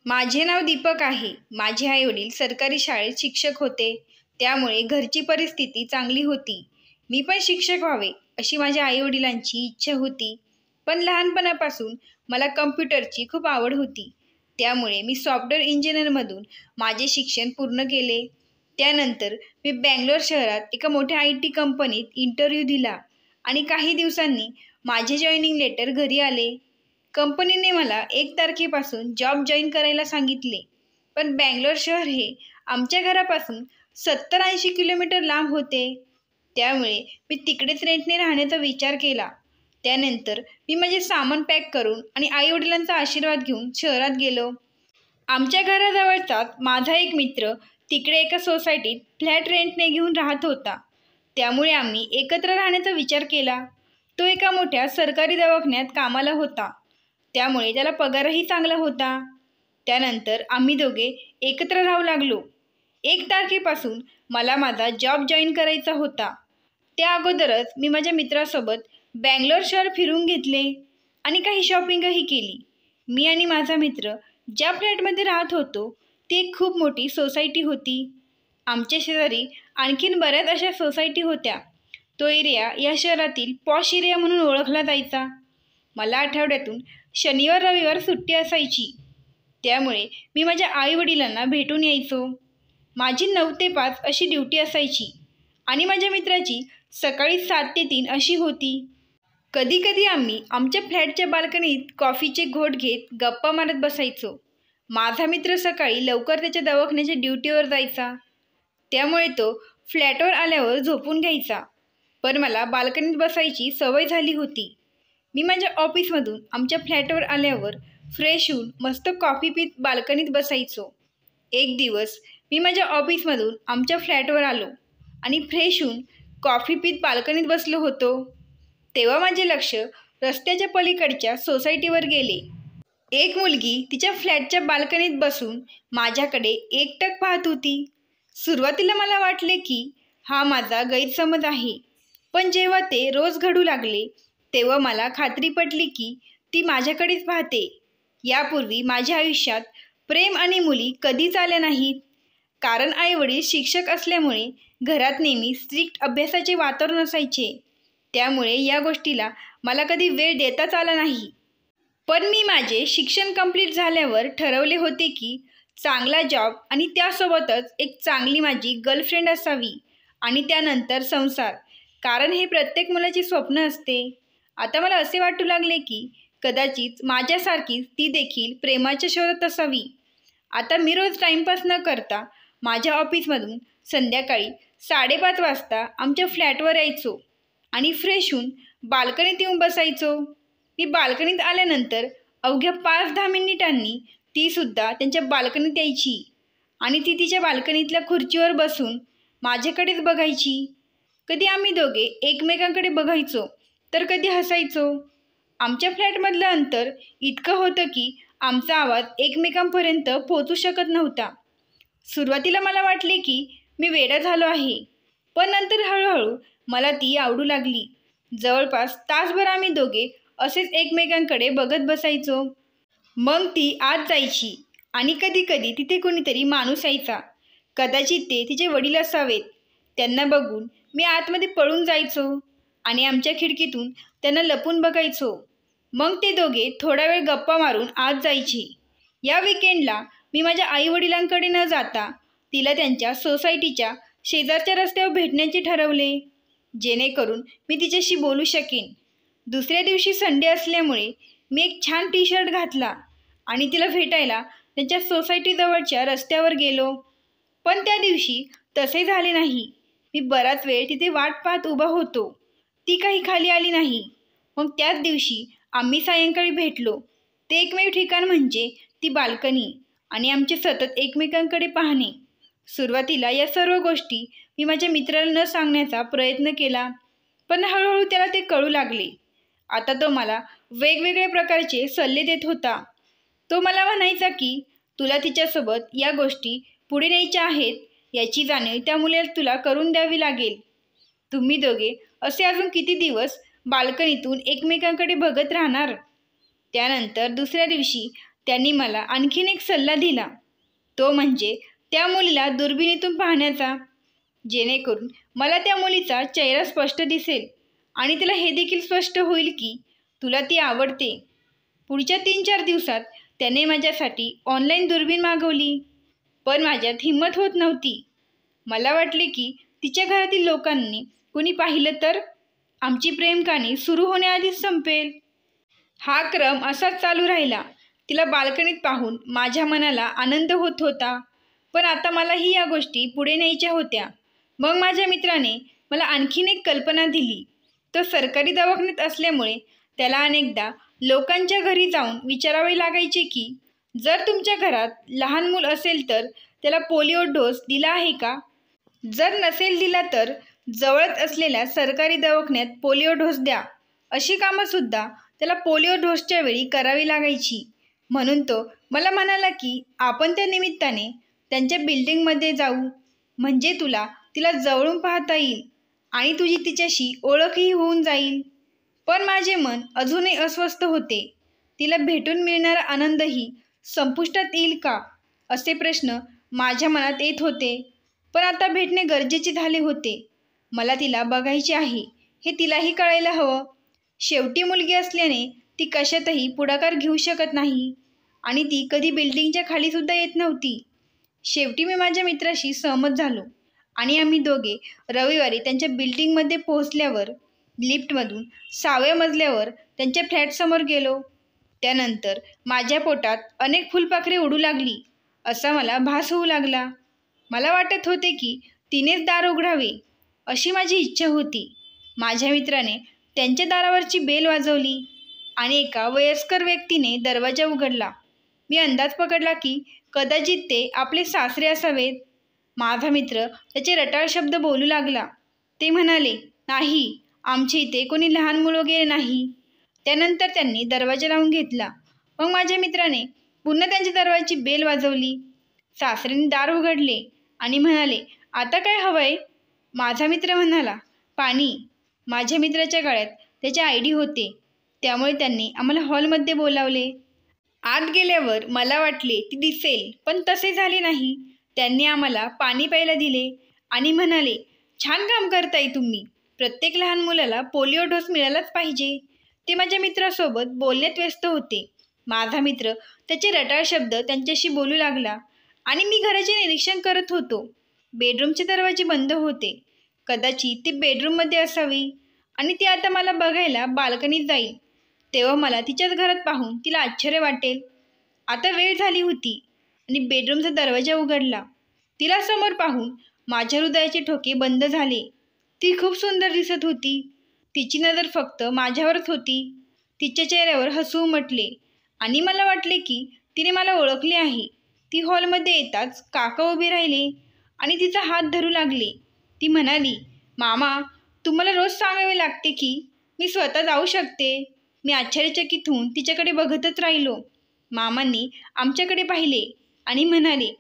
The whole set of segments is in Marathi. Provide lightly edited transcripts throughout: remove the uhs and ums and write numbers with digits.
माझे नाव दीपक आहे. माझे आई-वडील सरकारी शाळेत शिक्षक होते. त्यामुळे घरची परिस्थिती चांगली होती. मी पण शिक्षक व्हावे अशी माझ्या आई-वडिलांची इच्छा होती. पण लहानपणापासून मला कम्प्युटरची खूप आवड होती. त्यामुळे मी सॉफ्टवेअर इंजिनिअरमधून माझे शिक्षण पूर्ण केले. त्यानंतर मी बंगलोर शहरात एका मोठ्या IT कंपनीत इंटरव्ह्यू दिला आणि काही दिवसांनी माझे जॉईनिंग लेटर घरी आले. कंपनीने मला 1 तारखेपासून जॉब जॉईन करायला सांगितले. पण बंगलोर शहर हे आमच्या घरापासून 70-80 किलोमीटर लांब होते. त्यामुळे मी तिकडेच रेंटने राहण्याचा विचार केला. त्यानंतर मी माझे सामान पॅक करून आणि आईवडिलांचा आशीर्वाद घेऊन शहरात गेलो. आमच्या घराजवळचाच माझा एक मित्र तिकडे एका सोसायटीत फ्लॅट रेंटने घेऊन राहत होता. त्यामुळे आम्ही एकत्र राहण्याचा विचार केला. तो एका मोठ्या सरकारी दवाखान्यात कामाला होता. त्यामुळे त्याला पगारही चांगला होता. त्यानंतर आम्ही दोघे एकत्र राहू लागलो. 1 तारखेपासून मला माझा जॉब जॉईन करायचा होता. त्या अगोदरच मी माझ्या मित्रासोबत बंगलोर शहर फिरून घेतले आणि काही शॉपिंगही केली. मी आणि माझा मित्र ज्या फ्लॅटमध्ये राहत होतो ती एक खूप मोठी सोसायटी होती. आमच्या शेजारी आणखीन बऱ्याच अशा सोसायटी होत्या. तो एरिया या शहरातील पॉश एरिया म्हणून ओळखला जायचा. मला आठवड्यातून शनिवार रविवार सुट्टी असायची. त्यामुळे मी माझ्या आईवडिलांना भेटून यायचो. माझी 9 ते 5 अशी ड्युटी असायची आणि माझ्या मित्राची सकाळी 7 ते 3 अशी होती. कधीकधी आम्ही आमच्या फ्लॅटच्या बाल्कनीत कॉफीचे घोट घेत गप्पा मारत बसायचो. माझा मित्र सकाळी लवकर त्याच्या दवाखान्याच्या ड्युटीवर जायचा. त्यामुळे तो फ्लॅटवर आल्यावर झोपून घ्यायचा. पण मला बाल्कनीत बसायची सवय झाली होती. मी माझ्या ऑफिसमधून आमच्या फ्लॅटवर आल्यावर फ्रेश होऊन मस्त कॉफी पीत बाल्कनीत बसायचो. एक दिवस मी माझ्या ऑफिसमधून आमच्या फ्लॅटवर आलो आणि फ्रेश होऊन कॉफी पीत बाल्कनीत बसलो होतो. तेव्हा माझे लक्ष रस्त्याच्या पलीकडच्या सोसायटीवर गेले. एक मुलगी तिच्या फ्लॅटच्या बाल्कनीत बसून माझ्याकडे एकटक पाहत होती. सुरुवातीला मला वाटले की हा माझा गैरसमज आहे. पण जेव्हा ते रोज घडू लागले तेव्हा मला खात्री पटली की ती माझ्याकडेच पाहते. यापूर्वी माझ्या आयुष्यात प्रेम आणि मुली कधीच आल्या नाहीत. कारण आईवडील शिक्षक असल्यामुळे घरात नेहमी स्ट्रिक्ट अभ्यासाचे वातावरण असायचे. त्यामुळे या गोष्टीला मला कधी वेळ देताच आला नाही. पण मी माझे शिक्षण कंप्लीट झाल्यावर ठरवले होते की चांगला जॉब आणि त्यासोबतच एक चांगली माझी गर्लफ्रेंड असावी आणि त्यानंतर संसार. कारण हे प्रत्येक मुलाचे स्वप्न असते. आता मला असे वाटू लागले की कदाचित माझ्यासारखीच ती देखील प्रेमाच्या शोधात असावी. आता मी रोज टाईमपास न करता माझ्या ऑफिसमधून संध्याकाळी 5:30 वाजता आमच्या फ्लॅटवर यायचो आणि फ्रेश होऊन बाल्कनीत येऊन बसायचो. मी बाल्कनीत आल्यानंतर अवघ्या 5-10 मिनिटांनी तीसुद्धा त्यांच्या बाल्कनीत यायची आणि ती तिच्या बाल्कनीतल्या खुर्चीवर बसून माझ्याकडेच बघायची. कधी आम्ही दोघे एकमेकांकडे बघायचो तर कधी हसायचो. आमच्या फ्लॅटमधलं अंतर इतकं होतं की आमचा आवाज एकमेकांपर्यंत पोहोचू शकत नव्हता. सुरुवातीला मला वाटले की मी वेडा झालो आहे. पण नंतर हळूहळू मला ती आवडू लागली. जवळपास तासभर आम्ही दोघे असेच एकमेकांकडे बघत बसायचो. मग ती आत जायची आणि कधीकधी तिथे कोणीतरी माणूस यायचा. कदाचित ते तिचे वडील असावेत. त्यांना बघून मी आतमध्ये पळून जायचो आणि आमच्या खिडकीतून त्यांना लपून बघायचो. मग ते दोघे थोडा वेळ गप्पा मारून आत जायचे. या विकेंडला मी माझ्या आईवडिलांकडे न जाता तिला त्यांच्या सोसायटीच्या शेजारच्या रस्त्यावर भेटण्याचे ठरवले, जेणेकरून मी तिच्याशी बोलू शकेन. दुसऱ्या दिवशी संडे असल्यामुळे मी एक छान टी-शर्ट घातला आणि तिला भेटायला त्यांच्या सोसायटीजवळच्या रस्त्यावर गेलो. पण त्या दिवशी तसे झाले नाही. मी बराच वेळ तिथे वाट पाहत उभा होतो. ती काही खाली आली नाही. मग त्याच दिवशी आम्ही सायंकाळी भेटलो. ते एकमेव ठिकाण म्हणजे ती बाल्कनी आणि आमचे सतत एकमेकांकडे पाहणे. सुरुवातीला या सर्व गोष्टी मी माझ्या मित्राला न सांगण्याचा प्रयत्न केला. पण हळूहळू त्याला ते कळू लागले. आता तो मला वेगवेगळ्या प्रकारचे सल्ले देत होता. तो मला म्हणायचा की तुला तिच्यासोबत या गोष्टी पुढे न्यायच्या आहेत. याची जाणीव त्या मुलीला तुला करून द्यावी लागेल. तुम्ही दोघे असे अजून किती दिवस बाल्कनीतून एकमेकांकडे बघत राहणार? त्यानंतर दुसऱ्या दिवशी त्यांनी मला आणखीन एक सल्ला दिला, तो म्हणजे त्या मुलीला दुर्बिणीतून पाहण्याचा, जेणेकरून मला त्या मुलीचा चेहरा स्पष्ट दिसेल आणि तिला हे देखील स्पष्ट होईल की तुला ती आवडते. पुढच्या 3-4 दिवसात त्याने माझ्यासाठी ऑनलाईन दुर्बीण मागवली, पण माझ्यात हिंमत होत नव्हती. मला वाटले की तिच्या घरातील लोकांनी कुणी पाहिलं तर आमची प्रेम कहाणी सुरू होण्याआधीच संपेल. हा क्रम असाच चालू राहिला. तिला बाल्कनीत पाहून माझ्या मनाला आनंद होत होता, पण आता मलाही या गोष्टी पुढे न्यायच्या होत्या. मग माझ्या मित्राने मला आणखीन एक कल्पना दिली. तो सरकारी दवाखान्यात असल्यामुळे त्याला अनेकदा लोकांच्या घरी जाऊन विचारावे लागायचे की जर तुमच्या घरात लहान मूल असेल तर त्याला पोलिओ डोस दिला आहे का? जर नसेल दिला तर जवळच असलेल्या सरकारी दवाखान्यात पोलिओ डोस द्या. अशी कामंसुद्धा त्याला पोलिओ डोसच्या वेळी करावी लागायची. म्हणून तो मला म्हणाला की आपण त्या निमित्ताने त्यांच्या बिल्डिंगमध्ये जाऊ, म्हणजे तिला जवळून पाहता येईल आणि तुझी तिच्याशी ओळखही होऊन जाईल. पण माझे मन अजूनही अस्वस्थ होते. तिला भेटून मिळणारा आनंदही संपुष्टात येईल का, असे प्रश्न माझ्या मनात येत होते. पण आता भेटणे गरजेचे झाले होते. मला तिला बघायचे आहे हे तिलाही कळायला हवं. शेवटी मुलगी असल्याने ती कशातही पुढाकार घेऊ शकत नाही आणि ती कधी बिल्डिंगच्या खालीसुद्धा येत नव्हती. शेवटी मी माझ्या मित्राशी सहमत झालो आणि आम्ही दोघे रविवारी त्यांच्या बिल्डिंगमध्ये पोहोचल्यावर लिफ्टमधून 6व्या मजल्यावर त्यांच्या फ्लॅटसमोर गेलो. त्यानंतर माझ्या पोटात अनेक फुलपाखरे उडू लागली असा मला भास होऊ लागला. मला वाटत होते की तिनेच दार उघडावे अशी माझी इच्छा होती. माझ्या मित्राने त्यांच्या दारावरची बेल वाजवली आणि एका वयस्कर व्यक्तीने दरवाजा उघडला. मी अंदाज पकडला की कदाचित ते आपले सासरे असावेत. माझा मित्र त्याचे रटाळ शब्द बोलू लागला. ते म्हणाले, नाही, आमच्या इथे कोणी लहान मुलं वगैरे नाही. त्यानंतर त्यांनी दरवाजा लावून घेतला. मग माझ्या मित्राने पुन्हा त्यांच्या दरवाजाची बेल वाजवली. सासऱ्यांनी दार उघडले आणि म्हणाले, आता काय हवंय? माझा मित्र म्हणाला, पाणी. माझ्या मित्राच्या गळ्यात त्याचे ID होते, त्यामुळे त्यांनी आम्हाला हॉलमध्ये बोलावले. आत गेल्यावर मला वाटले ती दिसेल, पण तसे झाले नाही. त्यांनी आम्हाला पाणी प्यायला दिले आणि म्हणाले, छान काम करताय तुम्ही. प्रत्येक लहान मुलाला पोलिओ डोस मिळालाच पाहिजे. ते माझ्या मित्रासोबत बोलण्यात व्यस्त होते. माझा मित्र त्याचे रटाळ शब्द त्यांच्याशी बोलू लागला आणि मी घराचे निरीक्षण करत होतो. बेडरूमचे दरवाजे बंद होते. कदाचित ती बेडरूममध्ये असावी आणि ती आता मला बघायला बाल्कनीत जाईल. तेव्हा मला तिच्याच घरात पाहून तिला आश्चर्य वाटेल. आता वेळ झाली होती आणि बेडरूमचा दरवाजा उघडला. तिला समोर पाहून माझ्या हृदयाचे ठोके बंद झाले. ती खूप सुंदर दिसत होती. तिची नजर फक्त माझ्यावरच होती. तिच्या चेहऱ्यावर हसू उमटले आणि मला वाटले की तिने मला ओळखले आहे. ती हॉलमध्ये येताच काका उभे राहिले आणि तिचा हात धरू लागले. ती म्हणाली, मामा, तुम्हाला रोज सांगावे लागते की मी स्वतः जाऊ शकते. मी आश्चर्यचकित होऊन तिच्याकडे बघतच राहिलो. मामांनी आमच्याकडे पाहिले आणि म्हणाले,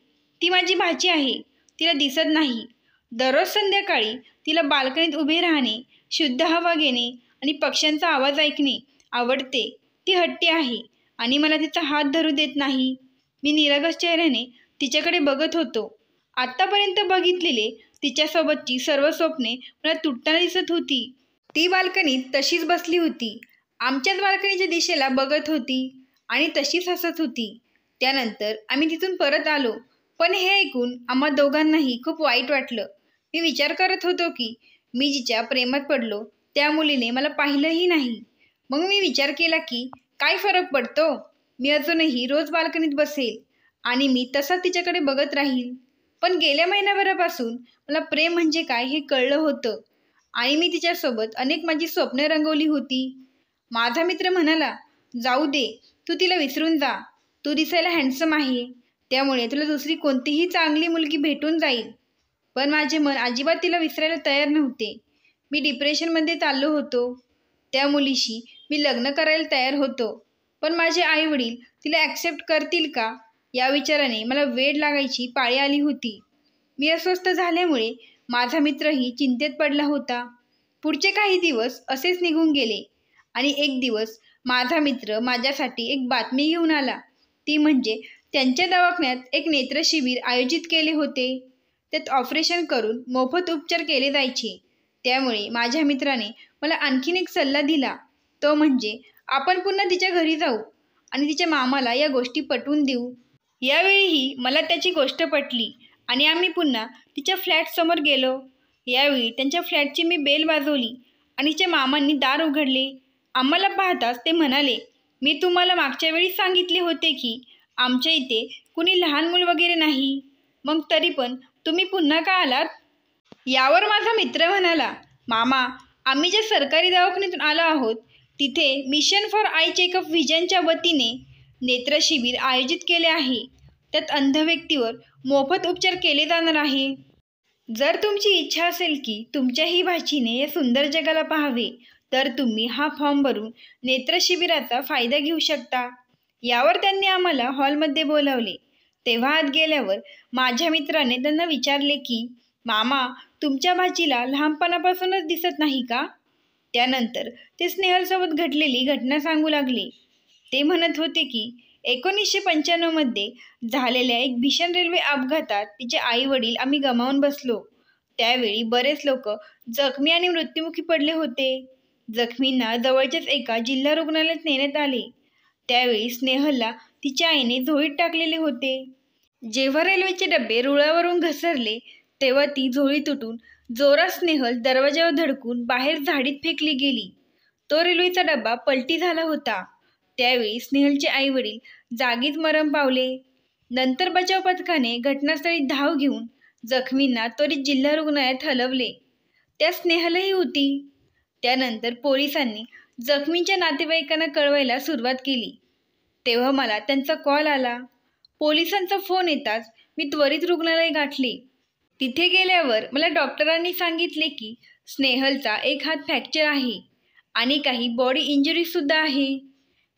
ती माझी भाची आहे, तिला दिसत नाही. दररोज संध्याकाळी तिला बाल्कनीत उभे राहणे, शुद्ध हवा घेणे आणि पक्ष्यांचा आवाज ऐकणे आवडते. ती हट्टी आहे आणि मला तिचा हात धरू देत नाही. मी निरागस चेहऱ्याने तिच्याकडे बघत होतो. आत्तापर्यंत बघितलेले तिच्यासोबतची सर्व स्वप्ने मला तुटताना दिसत होती. ती बाल्कनीत तशीच बसली होती, आमच्याच बाल्कनीच्या दिशेला बघत होती आणि तशीच हसत होती. त्यानंतर आम्ही तिथून परत आलो, पण हे ऐकून आम्हा दोघांनाही खूप वाईट वाटलं. मी विचार करत होतो की मी जिच्या प्रेमात पडलो त्या मुलीने मला पाहिलंही नाही. मग मी विचार केला की काय फरक पडतो, मी अजूनही रोज बाल्कनीत बसेल आणि मी तसाच तिच्याकडे बघत राहील. पण गेल्या महिनाभरापासून मला प्रेम म्हणजे काय हे कळलं होतं आणि मी तिच्यासोबत अनेक माझी स्वप्ने रंगवली होती. माझा मित्र म्हणाला, जाऊ दे, तू तिला विसरून जा. तू दिसायला हँडसम आहे, त्यामुळे तुला दुसरी कोणतीही चांगली मुलगी भेटून जाईल. पण माझे मन अजिबात तिला विसरायला तयार नव्हते. मी डिप्रेशनमध्ये चाललो होतो. त्या मुलीशी मी लग्न करायला तयार होतो, पण माझे आईवडील तिला ॲक्सेप्ट करतील का या विचाराने मला वेड लागायची पाळी आली होती. मी अस्वस्थ झाल्यामुळे माझा मित्रही चिंतेत पडला होता. पुढचे काही दिवस असेच निघून गेले आणि एक दिवस माझा मित्र माझ्यासाठी एक बातमी घेऊन आला. ती म्हणजे त्यांच्या दवाखान्यात एक नेत्र शिबिर आयोजित केले होते. त्यात ऑपरेशन करून मोफत उपचार केले जायचे. त्यामुळे माझ्या मित्राने मला आणखीन एक सल्ला दिला, तो म्हणजे आपण पुन्हा तिच्या घरी जाऊ आणि तिच्या मामाला या गोष्टी पटवून देऊ. यावेळीही मला त्याची गोष्ट पटली आणि आम्ही पुन्हा तिच्या फ्लॅटसमोर गेलो. यावेळी त्यांच्या फ्लॅटची मी बेल वाजवली आणि तिच्या मामांनी दार उघडले. आम्हाला पाहताच ते म्हणाले, मी तुम्हाला मागच्या वेळी सांगितले होते की आमच्या इथे कुणी लहान मूल वगैरे नाही, मग तरी पण तुम्ही पुन्हा का आलात? यावर माझा मित्र म्हणाला, मामा, आम्ही ज्या सरकारी दवाखान्यातून आलो आहोत तिथे मिशन फॉर आय चेकअप व्हिजनच्या वतीने नेत्र शिबिर आयोजित केले आहे. त्यात अंध व्यक्तीवर मोफत उपचार केले जाणार आहे. जर तुमची इच्छा असेल की तुमच्याही भाचीने या सुंदर जगाला पाहावे तर तुम्ही हा फॉर्म भरून नेत्र शिबिराचा फायदा घेऊ शकता. यावर त्यांनी आम्हाला हॉलमध्ये बोलावले. तेव्हा आत गेल्यावर माझ्या मित्राने त्यांना विचारले की, मामा, तुमच्या भाचीला लहानपणापासूनच दिसत नाही का? त्यानंतर ते स्नेहलसोबत घडलेली घटना सांगू लागले. ते म्हणत होते की 1995मध्ये झालेल्या एक भीषण रेल्वे अपघातात तिचे आई वडील आम्ही गमावून बसलो. त्यावेळी बरेच लोक जखमी आणि मृत्युमुखी पडले होते. जखमींना जवळच्याच एका जिल्हा रुग्णालयात नेण्यात आले. त्यावेळी स्नेहलला तिच्या आईने झोळीत टाकलेले होते. जेव्हा रेल्वेचे डबे रुळावरून घसरले तेव्हा ती झोळी तुटून जोरात स्नेहल दरवाजावर धडकून बाहेर झाडीत फेकली गेली. तो रेल्वेचा डबा पलटी झाला होता. त्यावेळी स्नेहलचे आईवडील जागीच मरण पावले. नंतर बचाव पथकाने घटनास्थळी धाव घेऊन जखमींना त्वरित जिल्हा रुग्णालयात हलवले. त्यात स्नेहलही होती. त्यानंतर पोलिसांनी जखमींच्या नातेवाईकांना कळवायला सुरुवात केली. तेव्हा मला त्यांचा कॉल आला. पोलिसांचा फोन येताच मी त्वरित रुग्णालय गाठले. तिथे गेल्यावर मला डॉक्टरांनी सांगितले की स्नेहलचा एक हात फ्रॅक्चर आहे आणि काही बॉडी इंजुरीसुद्धा आहे.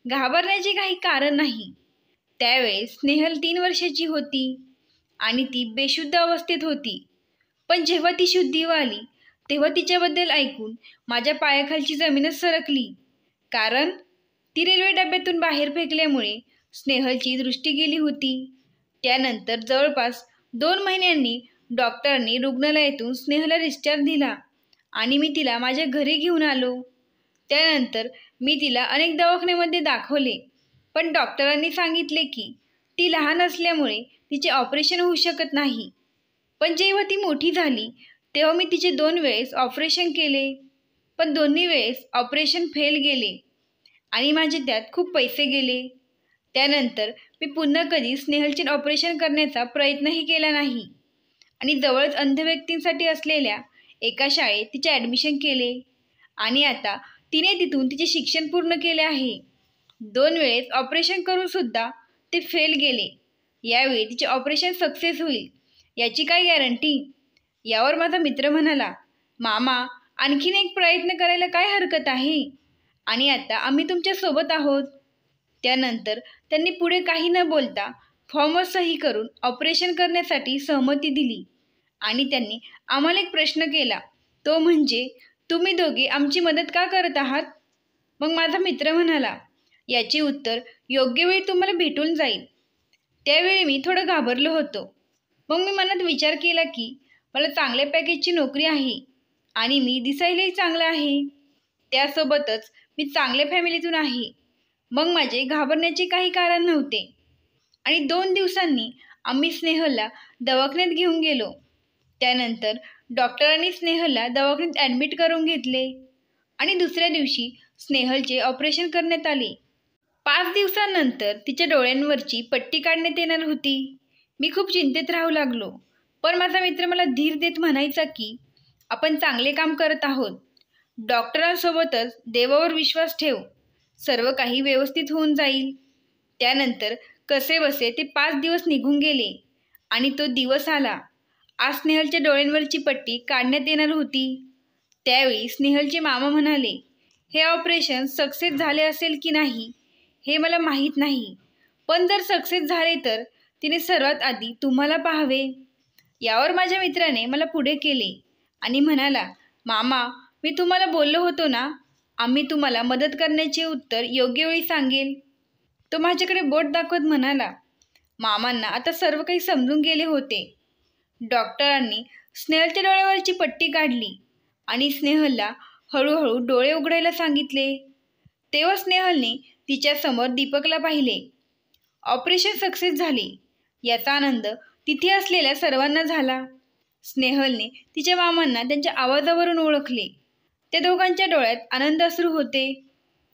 घाबरण्याचे काही कारण नाही. त्यावेळेस स्नेहल 3 वर्षाची होती आणि ती बेशुद्ध अवस्थेत होती. पण जेव्हा ती शुद्धीवर आली तेव्हा तिच्याबद्दल ऐकून माझ्या पायाखालची जमीनच सरकली. कारण ती रेल्वे डब्यातून बाहेर फेकल्यामुळे स्नेहलची दृष्टी गेली होती. त्यानंतर जवळपास 2 महिन्यांनी डॉक्टरांनी रुग्णालयातून स्नेहलला डिस्चार्ज दिला आणि मी तिला माझ्या घरी घेऊन आलो. त्यानंतर मी तिला अनेक दवाखान्यामध्ये दाखवले, पण डॉक्टरांनी सांगितले की ती लहान असल्यामुळे तिचे ऑपरेशन होऊ शकत नाही. पण जेव्हा ती मोठी झाली तेव्हा मी तिचे 2 वेळेस ऑपरेशन केले, पण दोन्ही वेळेस ऑपरेशन फेल गेले आणि माझे त्यात खूप पैसे गेले. त्यानंतर मी पुन्हा कधी स्नेहलचे ऑपरेशन करण्याचा प्रयत्नही केला नाही आणि जवळच अंध व्यक्तींसाठी असलेल्या एका शाळेत तिचे ॲडमिशन केले आणि आता तिने तिथून तिचे शिक्षण पूर्ण केले आहे. 2 वेळेस ऑपरेशन करूनसुद्धा ते फेल गेले. यावेळी तिचे ऑपरेशन सक्सेस होईल याची काय गॅरंटी? यावर माझा मित्र म्हणाला, मामा, आणखीन एक प्रयत्न करायला काय हरकत आहे आणि आता आम्ही तुमच्यासोबत आहोत. त्यानंतर त्यांनी पुढे काही न बोलता फॉर्मवर सही करून ऑपरेशन करण्यासाठी सहमती दिली आणि त्यांनी आम्हाला एक प्रश्न केला, तो म्हणजे तुम्ही दोघे आमची मदत का करत आहात? मग माझा मित्र म्हणाला, याचे उत्तर योग्य वेळी तुम्हाला भेटून जाईल. त्यावेळी मी थोडं घाबरलो होतो. मग मी मनात विचार केला की मला चांगल्या पॅकेजची नोकरी आहे आणि मी दिसायलाही चांगला आहे. त्यासोबतच मी चांगल्या फॅमिलीतून आहे. मग माझे घाबरण्याचे काही कारण नव्हते आणि 2 दिवसांनी आम्ही स्नेहलला दवाखान्यात घेऊन गेलो. त्यानंतर डॉक्टरांनी स्नेहलला दवाखान्यात ॲडमिट करून घेतले आणि दुसऱ्या दिवशी स्नेहलचे ऑपरेशन करण्यात आले. 5 दिवसांनंतर तिच्या डोळ्यांवरची पट्टी काढण्यात येणार होती. मी खूप चिंतेत राहू लागलो, पण माझा मित्र मला धीर देत म्हणायचा की आपण चांगले काम करत आहोत. डॉक्टरांसोबतच देवावर विश्वास ठेव, सर्व काही व्यवस्थित होऊन जाईल. त्यानंतर कसेबसे ते 5 दिवस निघून गेले आणि तो दिवस आला. आज स्नेहलच्या डोळ्यांवरची पट्टी काढण्यात येणार होती. त्यावेळी स्नेहलचे मामा म्हणाले, हे ऑपरेशन सक्सेस झाले असेल की नाही हे मला माहीत नाही, पण जर सक्सेस झाले तर तिने सर्वात आधी तुम्हाला पाहावे. यावर माझ्या मित्राने मला पुढे केले आणि म्हणाला, मामा, मी तुम्हाला बोललो होतो ना, आम्ही तुम्हाला मदत करण्याचे उत्तर योग्य वेळी सांगेल. तो माझ्याकडे बोट दाखवत म्हणाला. मामांना आता सर्व काही समजून गेले होते. डॉक्टरांनी स्नेहलच्या डोळ्यावरची पट्टी काढली आणि स्नेहलला हळूहळू डोळे उघडायला सांगितले. तेव्हा स्नेहलने तिच्यासमोर दीपकला पाहिले. ऑपरेशन सक्सेस झाले याचा आनंद तिथे असलेल्या सर्वांना झाला. स्नेहलने तिच्या मामांना त्यांच्या आवाजावरून ओळखले. त्या दोघांच्या डोळ्यात आनंद अश्रू होते.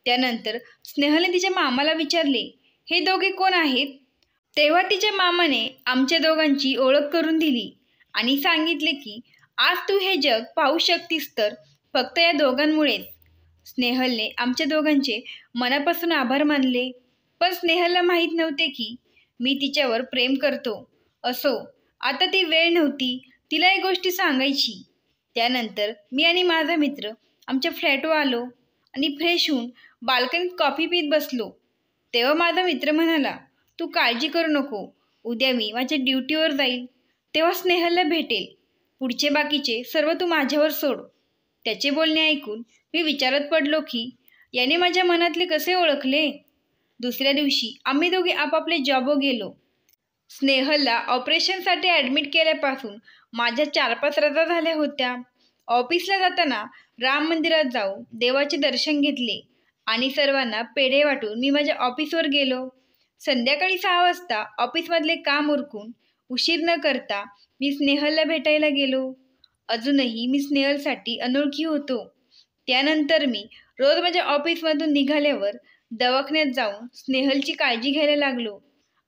त्यानंतर स्नेहलने तिच्या मामाला विचारले, हे दोघे कोण आहेत? तेव्हा तिच्या मामाने आमच्या दोघांची ओळख करून दिली आणि सांगितले की आज तू हे जग पाहू शकतीस तर फक्त या दोघांमुळेच. स्नेहलने आमच्या दोघांचे मनापासून आभार मानले. पण स्नेहलला माहीत नव्हते की मी तिच्यावर प्रेम करतो. असो, आता ती वेळ नव्हती तिला एक गोष्टी सांगायची. त्यानंतर मी आणि माझा मित्र आमच्या फ्लॅटवर आलो आणि फ्रेश होऊन बाल्कनीत कॉफी पीत बसलो. तेव्हा माझा मित्र म्हणाला, तू काळजी करू नको, उद्या मी माझ्या ड्युटीवर जाईल तेव्हा स्नेहलला भेटेल. पुढचे बाकीचे सर्व तू माझ्यावर सोड. त्याचे बोलणे ऐकून मी विचारत पडलो की याने माझ्या मनातले कसे ओळखले. दुसऱ्या दिवशी आम्ही दोघे आपापले जॉबवर गेलो. स्नेहलला ऑपरेशनसाठी ॲडमिट केल्यापासून माझ्या 4-5 रजा झाल्या होत्या. ऑफिसला जाताना राम मंदिरात जाऊन देवाचे दर्शन घेतले आणि सर्वांना पेढे वाटून मी माझ्या ऑफिसवर गेलो. संध्याकाळी 6 वाजता ऑफिसमधले काम उरकून उशीर न करता मी स्नेहलला भेटायला गेलो. अजूनही मी स्नेहलसाठी अनोळखी होतो. त्यानंतर मी रोज माझ्या ऑफिसमधून निघाल्यावर दवाखान्यात जाऊन स्नेहलची काळजी घ्यायला लागलो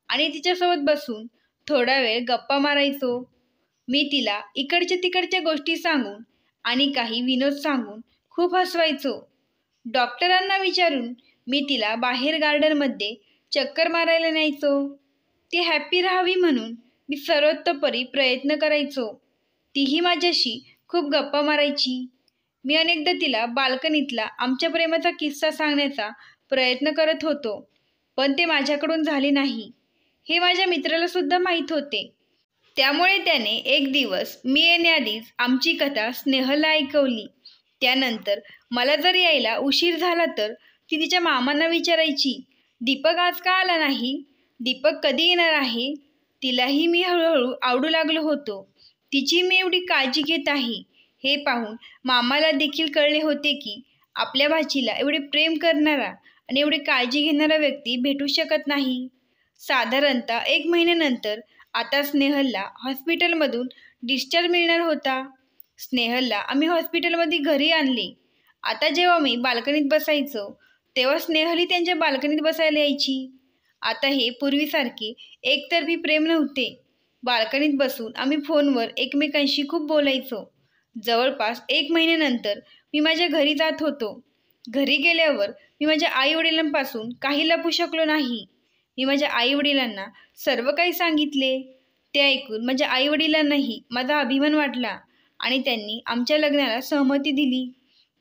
आणि तिच्यासोबत बसून थोडा वेळ गप्पा मारायचो. मी तिला इकडच्या तिकडच्या गोष्टी सांगून आणि काही विनोद सांगून खूप हसवायचो. डॉक्टरांना विचारून मी तिला बाहेर गार्डनमध्ये चक्कर मारायला न्यायचो. ती हॅप्पी राहावी म्हणून मी सर्वतोपरी प्रयत्न करायचो. तीही माझ्याशी खूप गप्पा मारायची. मी अनेकदा तिला बाल्कनीतला आमच्या प्रेमाचा किस्सा सांगण्याचा प्रयत्न करत होतो, पण ते माझ्याकडून झाले नाही हे माझ्या मित्राला सुद्धा माहीत होते. त्यामुळे त्याने एक दिवस मी येण्याआधीच आमची कथा स्नेहलला ऐकवली. त्यानंतर मला जर यायला उशीर झाला तर ती तिच्या मामांना विचारायची, दीपक आज का आला नाही? दीपक कधी येणार आहे? तिलाही मी हळूहळू आवडू लागलो होतो. तिची मी एवढी काळजी घेत आहे हे पाहून मामाला देखील कळले होते की आपल्या भाचीला एवढे प्रेम करणारा आणि एवढी काळजी घेणारा व्यक्ती भेटू शकत नाही. साधारणतः 1 महिन्यानंतर आता स्नेहलला हॉस्पिटलमधून डिस्चार्ज मिळणार होता. स्नेहलला आम्ही हॉस्पिटलमध्ये घरी आणले. आता जेव्हा मी बाल्कनीत बसायचो तेव्हा स्नेहलही त्यांच्या बाल्कनीत बसायला यायची. आता हे पूर्वीसारखे एकतर्फी प्रेम नव्हते. बाल्कनीत बसून आम्ही फोनवर एकमेकांशी खूप बोलायचो. जवळपास 1 महिन्यानंतर मी माझ्या घरी जात होतो. घरी गेल्यावर मी माझ्या आईवडिलांपासून काही लपू शकलो नाही. मी माझ्या आईवडिलांना सर्व काही सांगितले. ते ऐकून माझ्या आईवडिलांनाही माझा अभिमान वाटला आणि त्यांनी आमच्या लग्नाला सहमती दिली.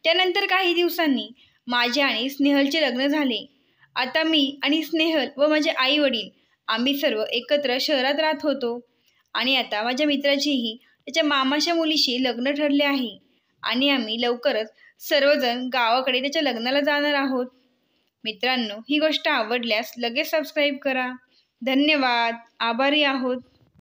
त्यानंतर काही दिवसांनी माझे आणि स्नेहलचे लग्न झाले. आता मी आणि स्नेहल व माझे आईवडील आम्ही सर्व एकत्र शहरात राहत होतो आणि आता माझ्या मित्राचेही त्याच्या मामाच्या मुलीशी लग्न ठरले आहे आणि आम्ही लवकरच सर्वजण गावाकडे त्याच्या लग्नाला जाणार आहोत. मित्रांनो, ही गोष्ट आवडल्यास लगेच सबस्क्राईब करा. धन्यवाद. आभारी आहोत.